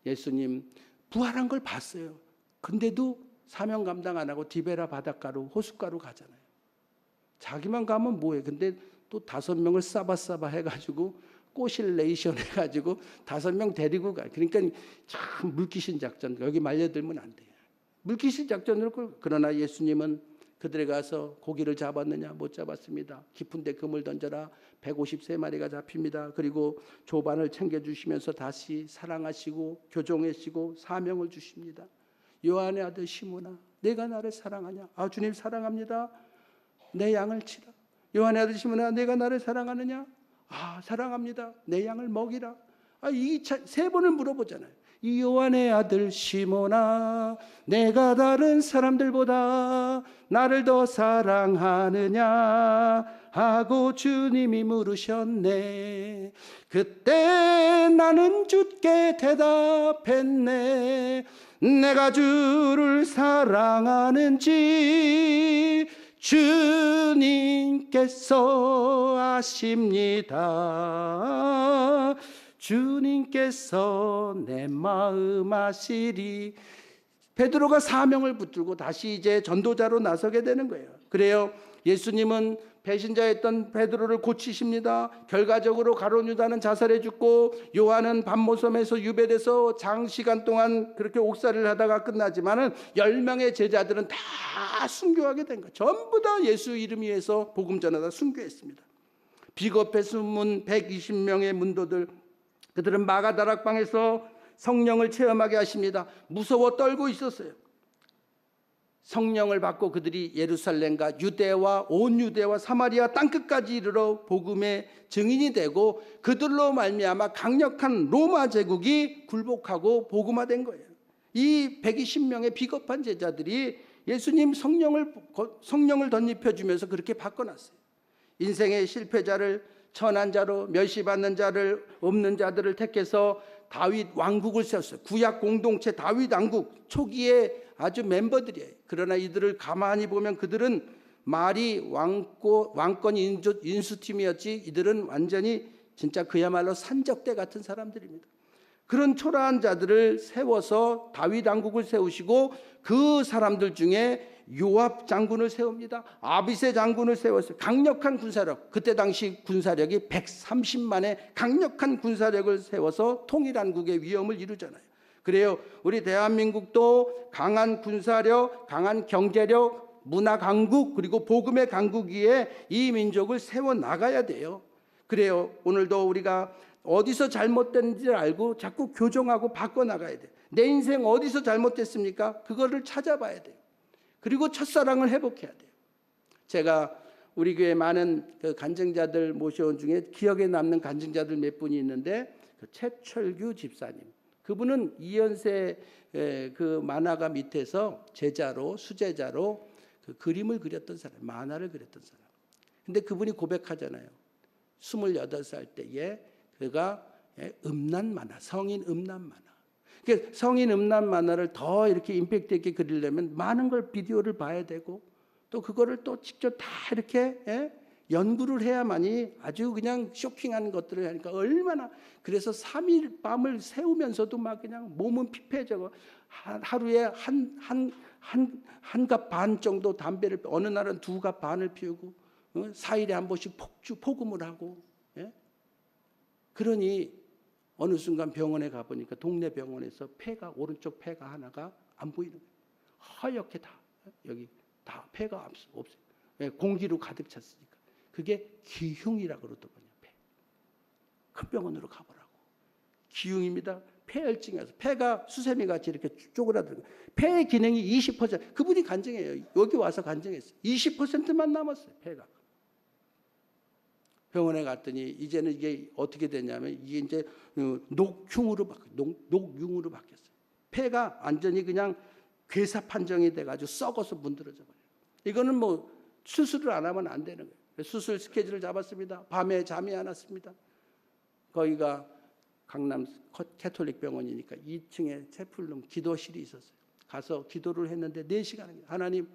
예수님 부활한 걸 봤어요. 근데도 사명 감당 안 하고 디베라 바닷가로 호숫가로 가잖아요. 자기만 가면 뭐해. 근데 또 5명을 싸바싸바 해가지고 꼬실레이션 해가지고 5명 데리고 가. 그러니까 참 물귀신 작전. 여기 말려들면 안 돼요. 물귀신 작전으로. 그러나 예수님은 그들에 가서 고기를 잡았느냐? 못 잡았습니다. 깊은 데 금을 던져라. 153마리가 잡힙니다. 그리고 조반을 챙겨주시면서 다시 사랑하시고 교종하시고 사명을 주십니다. 요한의 아들 시몬아, 내가 나를 사랑하냐? 아, 주님 사랑합니다. 내 양을 치라. 요한의 아들 시몬아, 내가 나를 사랑하느냐? 아, 사랑합니다. 내 양을 먹이라. 아, 이 3번을 물어보잖아요. 이 요한의 아들 시몬아, 내가 다른 사람들보다 나를 더 사랑하느냐 하고 주님이 물으셨네. 그때 나는 주께 대답했네. 내가 주를 사랑하는지 주님께서 아십니다. 주님께서 내 마음 아시리. 베드로가 사명을 붙들고 다시 이제 전도자로 나서게 되는 거예요. 그래요. 예수님은 배신자였던 베드로를 고치십니다. 결과적으로 가룟 유다는 자살해 죽고 요한은 밤모섬에서 유배돼서 장시간 동안 그렇게 옥살이를 하다가 끝나지만은 10명의 제자들은 다 순교하게 된 거예요. 전부 다 예수 이름 위해서 복음 전하다 순교했습니다. 비겁해 숨은 120명의 문도들, 그들은 마가다락방에서 성령을 체험하게 하십니다. 무서워 떨고 있었어요. 성령을 받고 그들이 예루살렘과 유대와 온 유대와 사마리아 땅끝까지 이르러 복음의 증인이 되고 그들로 말미암아 강력한 로마 제국이 굴복하고 복음화된 거예요. 이 120명의 비겁한 제자들이 예수님 성령을 덧입혀주면서 그렇게 바꿔놨어요. 인생의 실패자를 천한 자로 멸시받는 자를 없는 자들을 택해서 다윗 왕국을 세웠어요. 구약 공동체 다윗 왕국 초기에 아주 멤버들이에요. 그러나 이들을 가만히 보면 그들은 말이 왕권 인수팀이었지 이들은 완전히 진짜 그야말로 산적대 같은 사람들입니다. 그런 초라한 자들을 세워서 다윗 왕국을 세우시고 그 사람들 중에 요압 장군을 세웁니다. 아비새 장군을 세웠어요. 강력한 군사력, 그때 당시 군사력이 130만의 강력한 군사력을 세워서 통일한국의 위험을 이루잖아요. 그래요, 우리 대한민국도 강한 군사력, 강한 경제력, 문화 강국, 그리고 복음의 강국 위에 이 민족을 세워나가야 돼요. 그래요, 오늘도 우리가 어디서 잘못된지를 알고 자꾸 교정하고 바꿔나가야 돼요. 내 인생 어디서 잘못됐습니까? 그거를 찾아봐야 돼요. 그리고 첫사랑을 회복해야 돼요. 제가 우리 교회 많은 그 간증자들 모셔온 중에 기억에 남는 간증자들 몇 분이 있는데, 그 최철규 집사님, 그분은 이연세 그 만화가 밑에서 제자로, 수제자로 그 그림을 그렸던 사람, 만화를 그렸던 사람. 근데 그분이 고백하잖아요. 28살 때에 그가 음란 만화, 성인 음란 만화. 그러니까 성인 음란 만화를 더 이렇게 임팩트 있게 그리려면 많은 걸 비디오를 봐야 되고, 또 그거를 또 직접 다 이렇게 연구를 해야만이 아주 그냥 쇼킹한 것들을 하니까 얼마나, 그래서 3일 밤을 새우면서도 막 그냥 몸은 피폐해져. 하루에 한 갑 반 정도 담배를, 어느 날은 2갑 반을 피우고 4일에 한 번씩 폭음을 하고. 그러니 어느 순간 병원에 가보니까 동네 병원에서 폐가, 오른쪽 폐가 하나가 안 보이는 거예요. 하얗게 다, 여기 다 폐가 없어요. 공기로 가득 찼으니까. 그게 기흉이라고 그러더군요. 폐. 큰 병원으로 가보라고. 기흉입니다. 폐혈증이어서 폐가 수세미 같이 이렇게 쪼그라들고, 폐의 기능이 20%, 그분이 간증해요. 여기 와서 간증했어요. 20%만 남았어요, 폐가. 병원에 갔더니 이제는 이게 어떻게 됐냐면, 이게 이제 녹흉으로 바뀌었어요. 폐가 완전히 그냥 괴사 판정이 돼가지고 썩어서 문드러져 버려요. 이거는 뭐 수술을 안 하면 안 되는 거예요. 수술 스케줄을 잡았습니다. 밤에 잠이 안 왔습니다. 거기가 강남 캐톨릭 병원이니까 2층에 채플룸 기도실이 있었어요. 가서 기도를 했는데 4시간, 하나님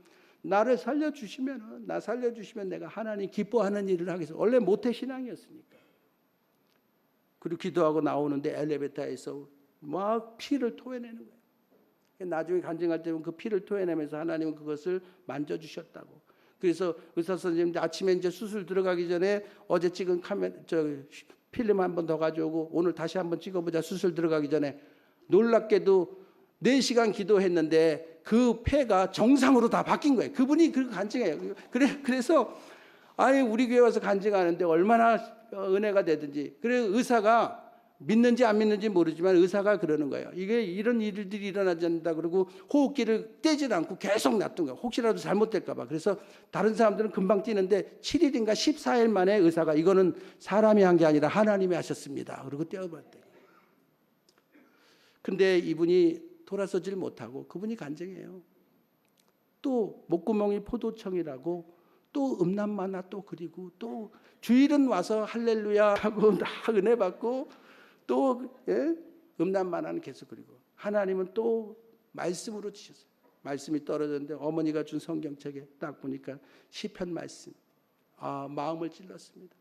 나를 살려주시면, 나 살려주시면 내가 하나님 기뻐하는 일을 하겠습니다. 원래 모태신앙이었으니까. 그리고 기도하고 나오는데 엘리베이터에서 막 피를 토해내는 거예요. 나중에 간증할 때 그 피를 토해내면서 하나님은 그것을 만져주셨다고. 그래서 의사 선생님 아침에 이제 수술 들어가기 전에 어제 찍은 필름 한 번 더 가져오고 오늘 다시 한번 찍어보자, 수술 들어가기 전에. 놀랍게도 4시간 기도했는데 그 폐가 정상으로 다 바뀐 거예요. 그분이 그 간증해요. 그래서 아니 우리 교회 와서 간증하는데 얼마나 은혜가 되든지. 그래서 의사가 믿는지 안 믿는지 모르지만 의사가 그러는 거예요. 이게 이런 일들이 일어나지 않는다. 그러고 호흡기를 떼질 않고 계속 놔둔 거예요. 혹시라도 잘못될까 봐. 그래서 다른 사람들은 금방 뛰는데 7일인가 14일 만에 의사가 이거는 사람이 한 게 아니라 하나님이 하셨습니다. 그리고 떼어봤대요. 근데 이분이 돌아서질 못하고 그분이 간증해요. 또 목구멍이 포도청이라고 또 음란 만화 또 그리고, 또 주일은 와서 할렐루야 하고 다 은혜 받고, 또 음란 만화는 계속 그리고, 하나님은 또 말씀으로 주셨어요. 말씀이 떨어졌는데 어머니가 준 성경책에 딱 보니까 시편 말씀. 마음을 찔렀습니다.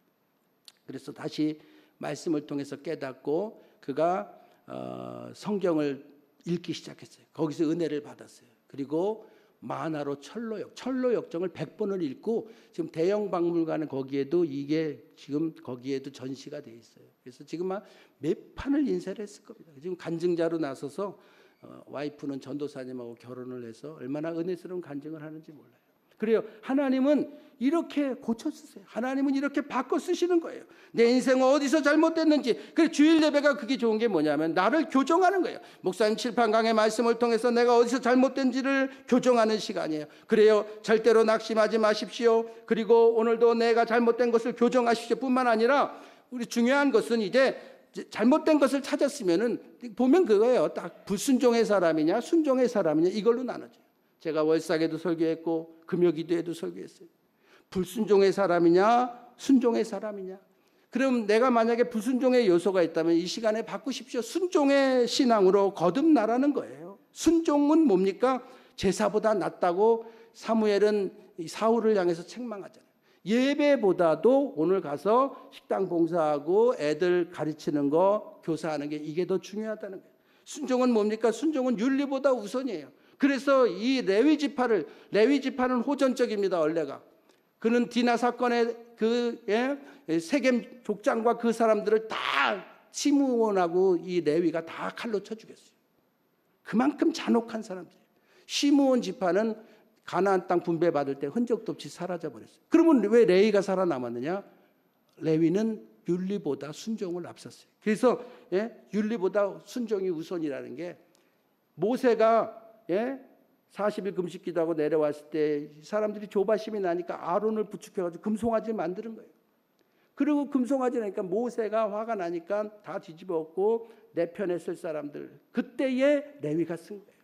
그래서 다시 말씀을 통해서 깨닫고 그가 성경을 읽기 시작했어요. 거기서 은혜를 받았어요. 그리고 만화로 철로 역정을 100번을 읽고, 지금 대형 박물관은 거기에도 이게 지금 거기에도 전시가 돼 있어요. 그래서 지금 몇 판을 인쇄를 했을 겁니다. 지금 간증자로 나서서 와이프는 전도사님하고 결혼을 해서 얼마나 은혜스러운 간증을 하는지 몰라요. 그래요. 하나님은 이렇게 고쳐쓰세요. 하나님은 이렇게 바꿔 쓰시는 거예요. 내 인생은 어디서 잘못됐는지. 그래서 주일 예배가 그게 좋은 게 뭐냐면 나를 교정하는 거예요. 목사님 칠판 강의 말씀을 통해서 내가 어디서 잘못된지를 교정하는 시간이에요. 그래요. 절대로 낙심하지 마십시오. 그리고 오늘도 내가 잘못된 것을 교정하십시오 뿐만 아니라, 우리 중요한 것은 이제 잘못된 것을 찾았으면은 보면 그거예요. 딱 불순종의 사람이냐 순종의 사람이냐 이걸로 나눠져요. 제가 월삭에도 설교했고 금요기도에도 설교했어요. 불순종의 사람이냐 순종의 사람이냐. 그럼 내가 만약에 불순종의 요소가 있다면 이 시간에 바꾸십시오. 순종의 신앙으로 거듭나라는 거예요. 순종은 뭡니까? 제사보다 낫다고 사무엘은 사울을 향해서 책망하잖아요. 예배보다도 오늘 가서 식당 봉사하고 애들 가르치는 거, 교사하는 게 이게 더 중요하다는 거예요. 순종은 뭡니까? 순종은 윤리보다 우선이에요. 그래서 이 레위 지파는 호전적입니다. 원래가 그는 디나 사건의 세겜 족장과 그 사람들을 다 시므온하고 이 레위가 다 칼로 쳐 죽였어요. 그만큼 잔혹한 사람들이에요. 시므온 지파는 가나안 땅 분배받을 때 흔적도 없이 사라져 버렸어요. 그러면 왜 레위가 살아남았느냐? 레위는 윤리보다 순종을 앞섰어요. 그래서 윤리보다 순종이 우선이라는 게, 모세가 40일 금식 기도하고 내려왔을 때 사람들이 조바심이 나니까 아론을 부축해가지고 금송아지 만드는 거예요. 그리고 금송아지 나니까 모세가 화가 나니까 다 뒤집어 엎고 내 편에 쓸 사람들, 그때에 레위가 쓴 거예요.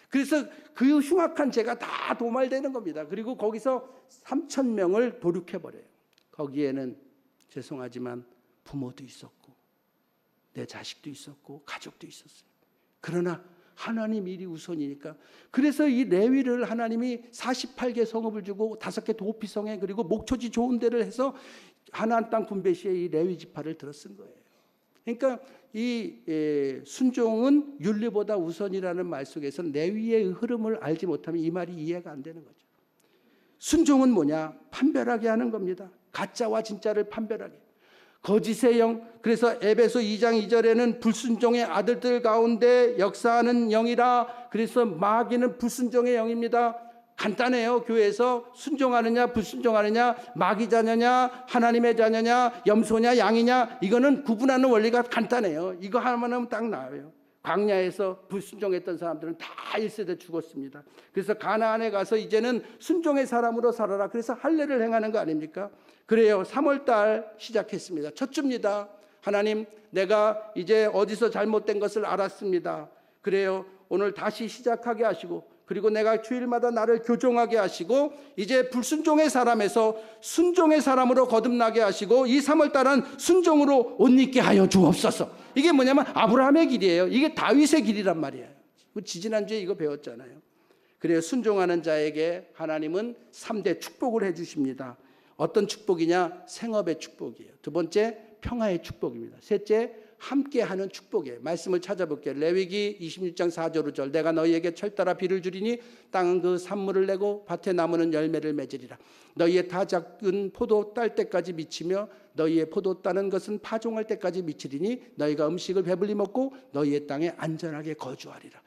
그래서 그 흉악한 죄가 다 도말되는 겁니다. 그리고 거기서 3,000명을 도륙해버려요. 거기에는 죄송하지만 부모도 있었고 내 자식도 있었고 가족도 있었어요. 그러나 하나님 일이 우선이니까, 그래서 이 레위를 하나님이 48개 성읍을 주고 5개 도피성에, 그리고 목초지 좋은 데를 해서 하나안 땅 분배 시에 이 레위 지파를 들어 쓴 거예요. 그러니까 이 순종은 윤리보다 우선이라는 말 속에서 레위의 흐름을 알지 못하면 이 말이 이해가 안 되는 거죠. 순종은 뭐냐? 판별하게 하는 겁니다. 가짜와 진짜를 판별하게. 거짓의 영, 그래서 에베소 2장 2절에는 불순종의 아들들 가운데 역사하는 영이라, 그래서 마귀는 불순종의 영입니다. 간단해요. 교회에서 순종하느냐 불순종하느냐, 마귀 자녀냐 하나님의 자녀냐, 염소냐 양이냐, 이거는 구분하는 원리가 간단해요. 이거 하나만 하면 딱 나와요. 광야에서 불순종했던 사람들은 다 1세대 죽었습니다. 그래서 가나안에 가서 이제는 순종의 사람으로 살아라, 그래서 할례를 행하는 거 아닙니까? 그래요. 3월달 시작했습니다. 첫 주입니다. 하나님, 내가 이제 어디서 잘못된 것을 알았습니다. 그래요. 오늘 다시 시작하게 하시고, 그리고 내가 주일마다 나를 교정하게 하시고, 이제 불순종의 사람에서 순종의 사람으로 거듭나게 하시고, 이 3월달은 순종으로 옷 입게 하여 주옵소서. 이게 뭐냐면 아브라함의 길이에요. 이게 다윗의 길이란 말이에요. 지지난주에 이거 배웠잖아요. 그래요. 순종하는 자에게 하나님은 3대 축복을 해 주십니다. 어떤 축복이냐? 생업의 축복이에요. 두 번째, 평화의 축복입니다. 셋째, 함께하는 축복이에요. 말씀을 찾아볼게요. 레위기 26장 4절 5절. 내가 너희에게 철따라 비를 주리니 땅은 그 산물을 내고 밭에 나무는 열매를 맺으리라. 너희의 다 작은 포도 딸 때까지 미치며 너희의 포도 따는 것은 파종할 때까지 미치리니 너희가 음식을 배불리 먹고 너희의 땅에 안전하게 거주하리라.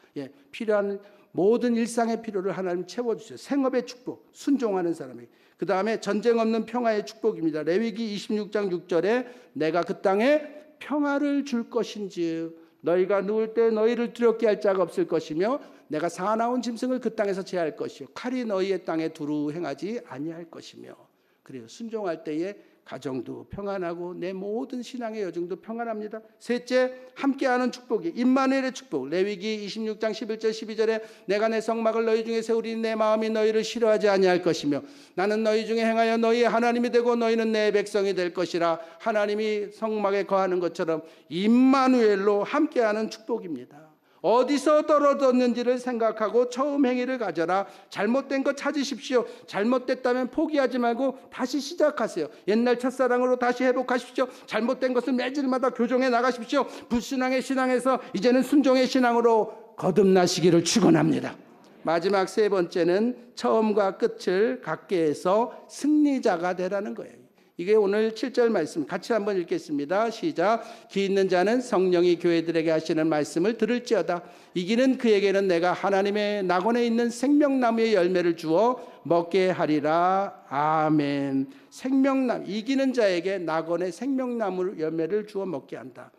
필요한 모든 일상의 필요를 하나님 채워주세요. 생업의 축복, 순종하는 사람에게. 그 다음에 전쟁 없는 평화의 축복입니다. 레위기 26장 6절에 내가 그 땅에 평화를 줄 것인지 너희가 누울 때 너희를 두렵게 할 자가 없을 것이며 내가 사나운 짐승을 그 땅에서 제할 것이요 칼이 너희의 땅에 두루 행하지 아니할 것이며. 그래요. 순종할 때에 가정도 평안하고 내 모든 신앙의 여정도 평안합니다. 셋째, 함께하는 축복이 임마누엘의 축복. 레위기 26장 11절 12절에 내가 내 성막을 너희 중에 세우리니 내 마음이 너희를 싫어하지 아니할 것이며 나는 너희 중에 행하여 너희의 하나님이 되고 너희는 내 백성이 될 것이라. 하나님이 성막에 거하는 것처럼 임마누엘로 함께하는 축복입니다. 어디서 떨어졌는지를 생각하고 처음 행위를 가져라. 잘못된 거 찾으십시오. 잘못됐다면 포기하지 말고 다시 시작하세요. 옛날 첫사랑으로 다시 회복하십시오. 잘못된 것을 매질마다 교정해 나가십시오. 불신앙의 신앙에서 이제는 순종의 신앙으로 거듭나시기를 축원합니다. 마지막 세 번째는 처음과 끝을 갖게 해서 승리자가 되라는 거예요. 이게 오늘 7절 말씀 같이 한번 읽겠습니다. 시작. 귀 있는 자는 성령이 교회들에게 하시는 말씀을 들을지어다. 이기는 그에게는 내가 하나님의 낙원에 있는 생명나무의 열매를 주어 먹게 하리라. 아멘. 생명나무, 이기는 자에게 낙원의 생명나무 열매를 주어 먹게 한다.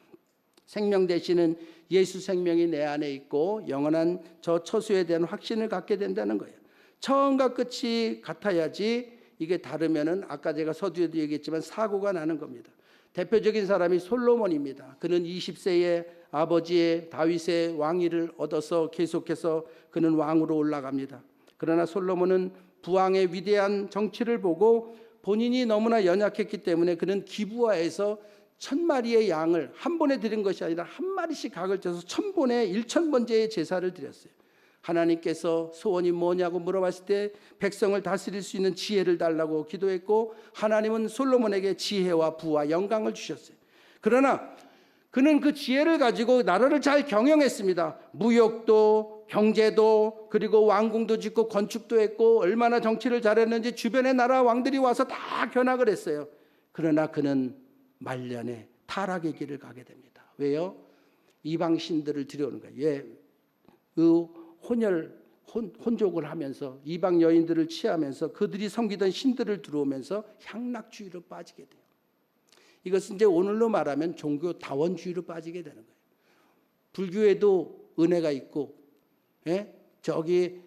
생명 되시는 예수 생명이 내 안에 있고 영원한 저 처수에 대한 확신을 갖게 된다는 거예요. 처음과 끝이 같아야지. 이게 다르면은 아까 제가 서두에도 얘기했지만 사고가 나는 겁니다. 대표적인 사람이 솔로몬입니다. 그는 20세에 아버지의 다윗의 왕위를 얻어서 계속해서 그는 왕으로 올라갑니다. 그러나 솔로몬은 부왕의 위대한 정치를 보고 본인이 너무나 연약했기 때문에 그는 기브아에서 1000마리의 양을 한 번에 드린 것이 아니라 한 마리씩 각을 쪄서 1000번의 1000번째의 제사를 드렸어요. 하나님께서 소원이 뭐냐고 물어봤을 때 백성을 다스릴 수 있는 지혜를 달라고 기도했고, 하나님은 솔로몬에게 지혜와 부와 영광을 주셨어요. 그러나 그는 그 지혜를 가지고 나라를 잘 경영했습니다. 무역도 경제도, 그리고 왕궁도 짓고 건축도 했고, 얼마나 정치를 잘했는지 주변의 나라 왕들이 와서 다 견학을 했어요. 그러나 그는 말년에 타락의 길을 가게 됩니다. 왜요? 이방 신들을 들여오는 거예요. 예, 그 혼족을 하면서 이방 여인들을 취하면서 그들이 섬기던 신들을 들어오면서 향락주의로 빠지게 돼요. 이것은 이제 오늘로 말하면 종교 다원주의로 빠지게 되는 거예요. 불교에도 은혜가 있고, 저기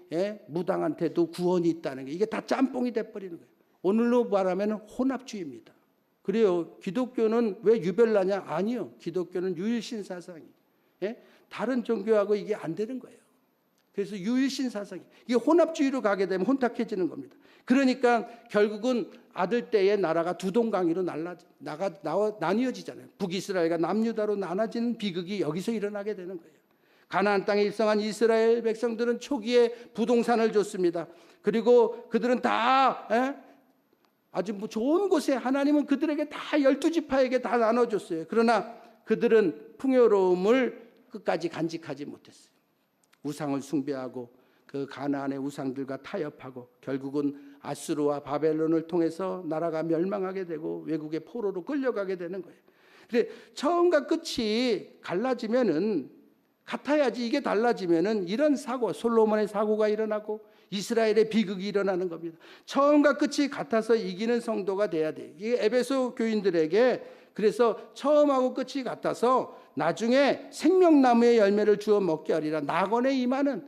무당한테도 구원이 있다는 게, 이게 다 짬뽕이 돼버리는 거예요. 오늘로 말하면 혼합주의입니다. 그래요. 기독교는 왜 유별나냐? 아니요. 기독교는 유일신 사상이. 다른 종교하고 이게 안 되는 거예요. 그래서 유일신 사상이. 이게 혼합주의로 가게 되면 혼탁해지는 겁니다. 그러니까 결국은 아들 때의 나라가 두 동강이로 나뉘어지잖아요. 북이스라엘과 남유다로 나눠지는 비극이 여기서 일어나게 되는 거예요. 가나안 땅에 입성한 이스라엘 백성들은 초기에 부동산을 줬습니다. 그리고 그들은 다 아주 좋은 곳에 하나님은 그들에게 다 12지파에게 다 나눠줬어요. 그러나 그들은 풍요로움을 끝까지 간직하지 못했어요. 우상을 숭배하고 그 가나안의 우상들과 타협하고 결국은 아수르와 바벨론을 통해서 나라가 멸망하게 되고 외국의 포로로 끌려가게 되는 거예요. 근데 처음과 끝이 갈라지면은 같아야지, 이게 달라지면은 이런 사고, 솔로몬의 사고가 일어나고 이스라엘의 비극이 일어나는 겁니다. 처음과 끝이 같아서 이기는 성도가 돼야 돼요. 이게 에베소 교인들에게 그래서 처음하고 끝이 같아서 나중에 생명나무의 열매를 주어 먹게 하리라. 낙원에 임하는,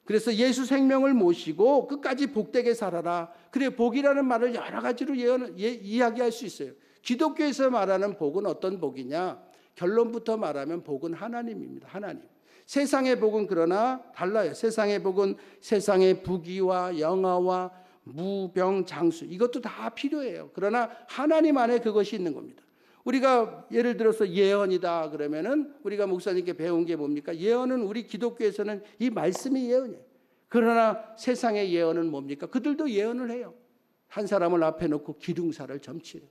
그래서 예수 생명을 모시고 끝까지 복되게 살아라. 그래, 복이라는 말을 여러 가지로 이야기할 수 있어요. 기독교에서 말하는 복은 어떤 복이냐? 결론부터 말하면 복은 하나님입니다. 하나님. 세상의 복은 그러나 달라요. 세상의 복은 세상의 부귀와 영화와 무병 장수, 이것도 다 필요해요. 그러나 하나님 안에 그것이 있는 겁니다. 우리가 예를 들어서 예언이다 그러면은 우리가 목사님께 배운 게 뭡니까? 예언은 우리 기독교에서는 이 말씀이 예언이에요. 그러나 세상의 예언은 뭡니까? 그들도 예언을 해요. 한 사람을 앞에 놓고 기둥사를 점치래요.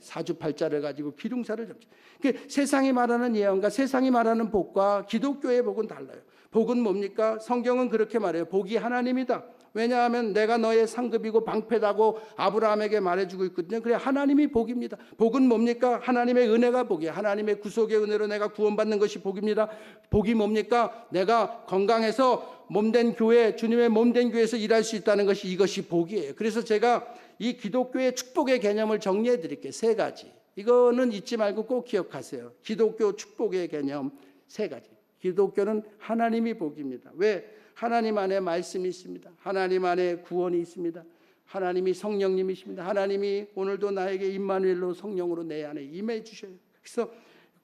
사주팔자를 가지고 기둥사를 점치. 그러니까 세상이 말하는 예언과 세상이 말하는 복과 기독교의 복은 달라요. 복은 뭡니까? 성경은 그렇게 말해요. 복이 하나님이다. 왜냐하면 내가 너의 상급이고 방패다고 아브라함에게 말해주고 있거든요. 그래, 하나님이 복입니다. 복은 뭡니까? 하나님의 은혜가 복이에요. 하나님의 구속의 은혜로 내가 구원받는 것이 복입니다. 복이 뭡니까? 내가 건강해서 몸된 교회, 주님의 몸된 교회에서 일할 수 있다는 것이, 이것이 복이에요. 그래서 제가 이 기독교의 축복의 개념을 정리해 드릴게요. 3가지. 이거는 잊지 말고 꼭 기억하세요. 기독교 축복의 개념 3가지. 기독교는 하나님이 복입니다. 왜? 하나님 안에 말씀이 있습니다. 하나님 안에 구원이 있습니다. 하나님이 성령님이십니다. 하나님이 오늘도 나에게 임마누엘로 성령으로 내 안에 임해 주셔요. 그래서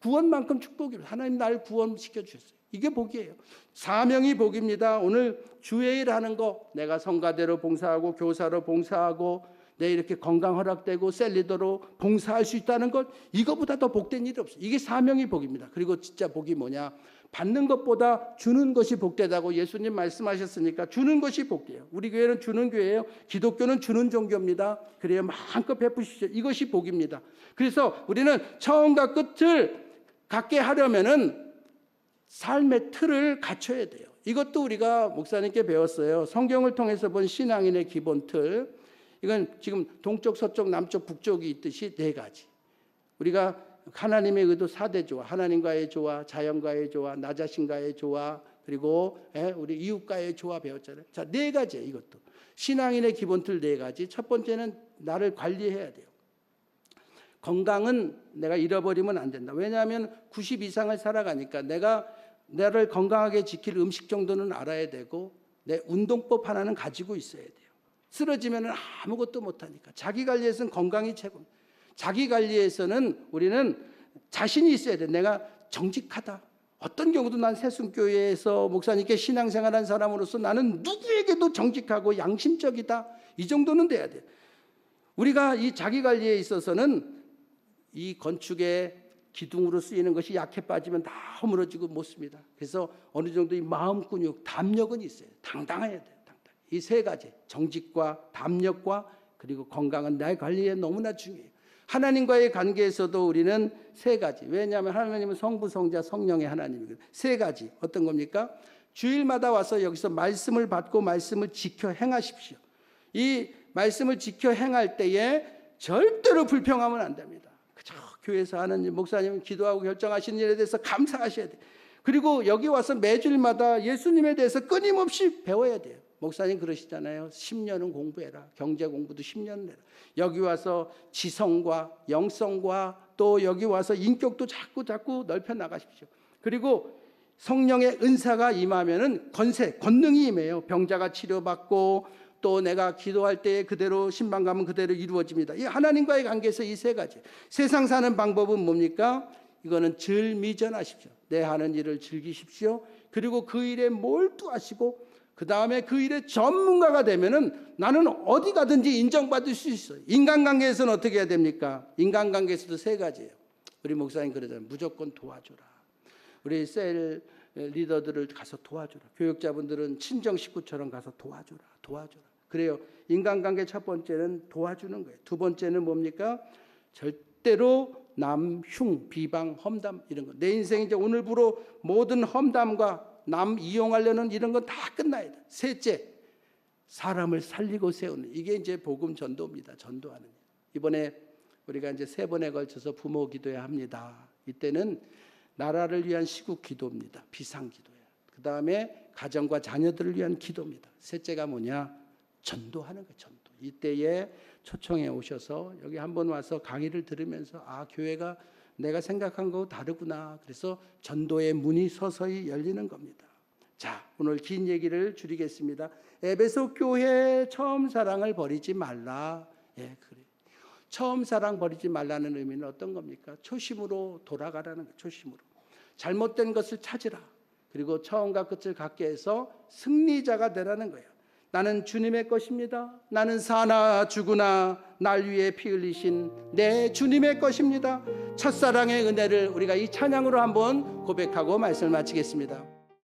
구원만큼 축복입니다. 하나님 날 구원시켜 주셨어요. 이게 복이에요. 사명이 복입니다. 오늘 주의 일하는 거, 내가 성가대로 봉사하고 교사로 봉사하고 내 이렇게 건강 허락되고 셀리더로 봉사할 수 있다는 것, 이거보다 더 복된 일이 없어요. 이게 사명이 복입니다. 그리고 진짜 복이 뭐냐? 받는 것보다 주는 것이 복되다고 예수님 말씀하셨으니까 주는 것이 복돼요. 우리 교회는 주는 교회예요. 기독교는 주는 종교입니다. 그래야 마음껏 베푸시죠. 이것이 복입니다. 그래서 우리는 처음과 끝을 갖게 하려면은 삶의 틀을 갖춰야 돼요. 이것도 우리가 목사님께 배웠어요. 성경을 통해서 본 신앙인의 기본 틀. 이건 지금 동쪽, 서쪽, 남쪽, 북쪽이 있듯이 4가지. 우리가 하나님의 의도 4대 조화, 하나님과의 조화, 자연과의 조화, 나 자신과의 조화, 그리고 우리 이웃과의 조화 배웠잖아요. 자, 4가지예요. 이것도 신앙인의 기본틀 4가지. 첫 번째는 나를 관리해야 돼요. 건강은 내가 잃어버리면 안 된다. 왜냐하면 90 이상을 살아가니까 내가 나를 건강하게 지킬 음식 정도는 알아야 되고 내 운동법 하나는 가지고 있어야 돼요. 쓰러지면 아무것도 못하니까. 자기 관리에서는 건강이 최고입니다. 자기 관리에서는 우리는 자신이 있어야 돼. 내가 정직하다. 어떤 경우도 난 새순교회에서 목사님께 신앙생활한 사람으로서 나는 누구에게도 정직하고 양심적이다. 이 정도는 돼야 돼. 우리가 이 자기 관리에 있어서는 이 건축의 기둥으로 쓰이는 것이 약해 빠지면 다 허물어지고 못 씁니다. 그래서 어느 정도 이 마음 근육, 담력은 있어요. 당당해야 돼요. 이 세 가지, 정직과 담력과 그리고 건강은 내 관리에 너무나 중요해요. 하나님과의 관계에서도 우리는 세 가지. 왜냐하면 하나님은 성부, 성자, 성령의 하나님이거든요. 세 가지. 어떤 겁니까? 주일마다 와서 여기서 말씀을 받고 말씀을 지켜 행하십시오. 이 말씀을 지켜 행할 때에 절대로 불평하면 안 됩니다. 그저 교회에서 하는 일, 목사님은 기도하고 결정하시는 일에 대해서 감사하셔야 돼요. 그리고 여기 와서 매주일마다 예수님에 대해서 끊임없이 배워야 돼요. 목사님 그러시잖아요. 10년은 공부해라. 경제 공부도 10년 해라. 여기 와서 지성과 영성과 또 여기 와서 인격도 자꾸 넓혀 나가십시오. 그리고 성령의 은사가 임하면은 권능이 임해요. 병자가 치료받고 또 내가 기도할 때 그대로 신방감은 그대로 이루어집니다. 이 하나님과의 관계에서 이 세 가지. 세상 사는 방법은 뭡니까? 이거는 즐미전하십시오. 내 하는 일을 즐기십시오. 그리고 그 일에 몰두하시고 그 다음에 그 일의 전문가가 되면은 나는 어디 가든지 인정받을 수 있어요. 인간관계에서는 어떻게 해야 됩니까? 인간관계에서도 세 가지예요. 우리 목사님 그러잖아요. 무조건 도와줘라. 우리 셀 리더들을 가서 도와줘라. 교육자분들은 친정 식구처럼 가서 도와줘라. 그래요. 인간관계 첫 번째는 도와주는 거예요. 두 번째는 뭡니까? 절대로 남, 흉, 비방, 험담 이런 거. 내 인생 이제 오늘부로 모든 험담과 남 이용하려는 이런 건 다 끝나야 돼. 셋째, 사람을 살리고 세우는. 이게 이제 복음 전도입니다. 전도하는. 이번에 우리가 이제 3번에 걸쳐서 부모 기도해야 합니다. 이때는 나라를 위한 시국 기도입니다. 비상 기도예요. 그 다음에 가정과 자녀들을 위한 기도입니다. 셋째가 뭐냐? 전도하는 거예요. 전도. 이때에 초청해 오셔서 여기 한번 와서 강의를 들으면서 아, 교회가 내가 생각한 거 다르구나. 그래서 전도의 문이 서서히 열리는 겁니다. 자, 오늘 긴 얘기를 줄이겠습니다. 에베소 교회 처음 사랑을 버리지 말라. 예, 그래. 처음 사랑 버리지 말라는 의미는 어떤 겁니까? 초심으로 돌아가라는 거예요. 초심으로. 잘못된 것을 찾으라. 그리고 처음과 끝을 갖게 해서 승리자가 되라는 거예요. 나는 주님의 것입니다. 나는 사나 죽으나 날 위해 피 흘리신 내 주님의 것입니다. 첫사랑의 은혜를 우리가 이 찬양으로 한번 고백하고 말씀을 마치겠습니다.